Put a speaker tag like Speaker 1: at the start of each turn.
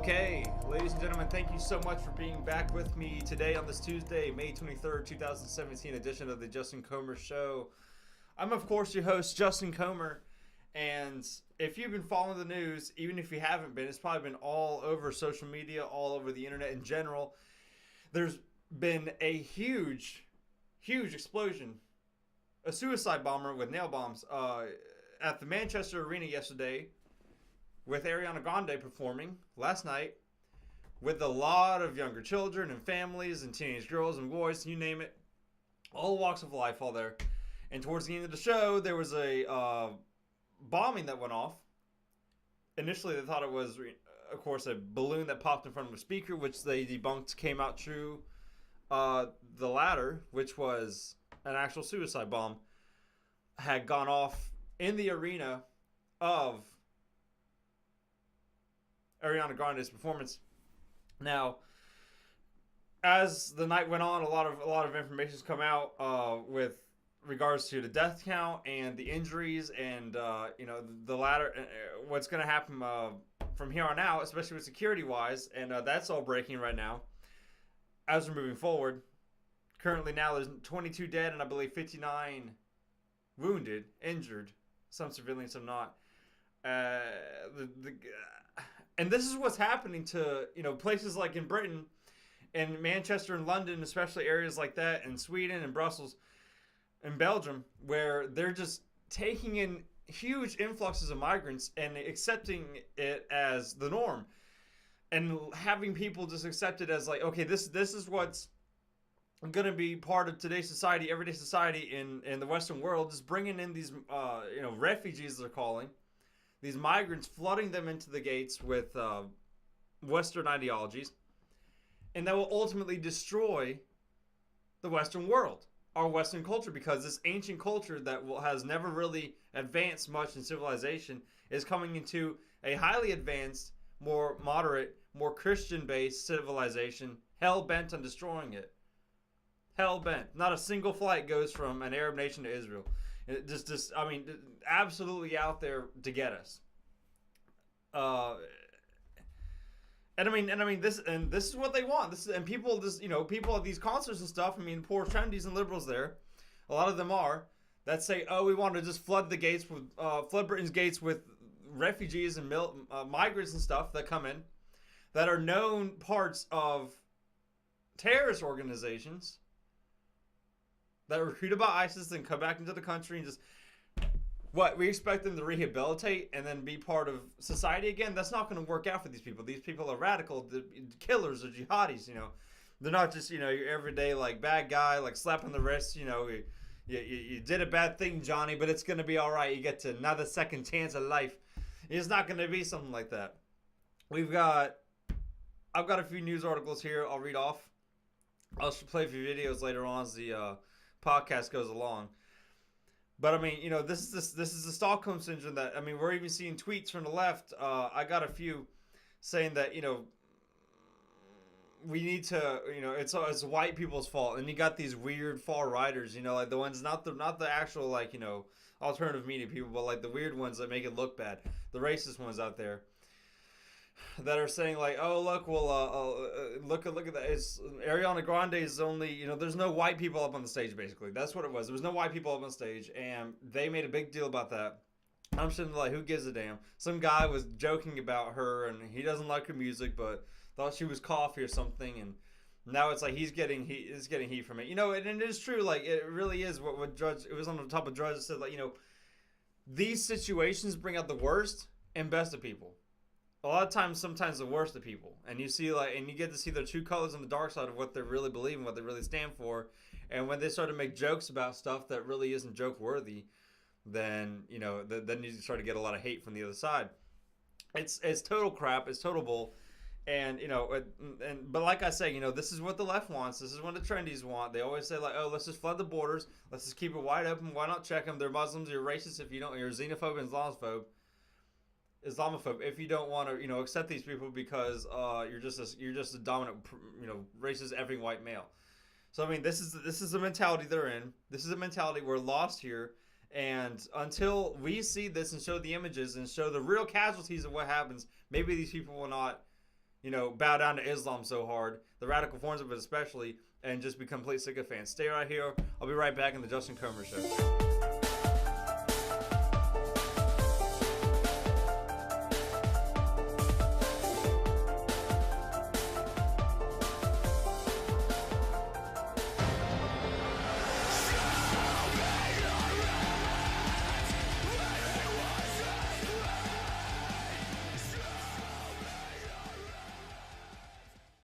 Speaker 1: Okay, ladies and gentlemen, thank you so much for being back with me today on this Tuesday, May 23rd, 2017 edition of the Justin Comer Show. I'm, of course, your host, Justin Comer, and if you've been following the news, even if you haven't been, it's probably been all over social media, all over the internet in general. There's been a huge explosion, a suicide bomber with nail bombs at the Manchester Arena yesterday, with Ariana Grande performing last night, with a lot of younger children and families and teenage girls and boys, you name it, all walks of life, all there. And towards the end of the show, there was a bombing that went off. Initially, they thought it was, of course, a balloon that popped in front of a speaker, which they debunked came out true. The latter, which was an actual suicide bomb, had gone off in the arena of Ariana Grande's performance. Now, as the night went on, a lot of information has come out with regards to the death count and the injuries, and the latter, what's going to happen from here on out, especially with security wise, and that's all breaking right now as we're moving forward. Currently, now there's 22 dead and I believe 59 wounded, injured, some civilians, some not. And this is what's happening to, places like in Britain and Manchester and London, especially areas like that, and Sweden and Brussels and Belgium, where they're just taking in huge influxes of migrants and accepting it as the norm, and having people just accept it as like, okay, this is what's going to be part of today's society, everyday society in the Western world, just bringing in these refugees, they're calling these migrants, flooding them into the gates with Western ideologies, and that will ultimately destroy the Western world, our Western culture, because this ancient culture that has never really advanced much in civilization is coming into a highly advanced, more moderate, more Christian-based civilization, hell-bent on destroying it. Hell-bent. Not a single flight goes from an Arab nation to Israel. It absolutely out there to get us. This is what they want. People at these concerts and stuff. Poor trendies and liberals there, a lot of them are, that say, oh, we want to just flood the gates with flood Britain's gates with refugees and migrants and stuff that come in, that are known parts of terrorist organizations that are recruited by ISIS and come back into the country and just, we expect them to rehabilitate and then be part of society again? That's not going to work out for these people. These people are radical, the killers, or jihadis, They're not just, your everyday, bad guy, slapping the wrist, you did a bad thing, Johnny, but it's going to be all right. You get to another second chance of life. It's not going to be something like that. I've got a few news articles here I'll read off. I'll play a few videos later on as the podcast goes along. But this is the Stockholm syndrome that, we're even seeing tweets from the left. I got a few saying that, we need to, it's white people's fault. And you got these weird far righters, the ones, not the actual, alternative media people, but the weird ones that make it look bad. The racist ones out there that are saying oh, look, look at that. It's Ariana Grande is only, there's no white people up on the stage, basically. That's what it was. There was no white people up on stage, and they made a big deal about that. I'm sitting there who gives a damn? Some guy was joking about her, and he doesn't like her music, but thought she was coffee or something, and now it's he's getting heat from it. And it is true, it really is what Judge, it was on the top of Judge, said, these situations bring out the worst and best of people. A lot of times, sometimes the worst of people, and you see and you get to see their true colors on the dark side of what they really believe and what they really stand for. And when they start to make jokes about stuff that really isn't joke worthy, then then you start to get a lot of hate from the other side. It's total crap. It's total bull. And but like I say, this is what the left wants. This is what the trendies want. They always say oh, let's just flood the borders. Let's just keep it wide open. Why not check them? They're Muslims. You're racist if you don't. You're xenophobe and Islamophobe if you don't want to accept these people because you're just a dominant racist effing white male. So this is the mentality they're in. This is a mentality we're lost here, and until we see this and show the images and show the real casualties of what happens, maybe these people will not bow down to Islam so hard, the radical forms of it especially, and just become complete sycophants. Stay right here. I'll be right back in the Justin Comer Show.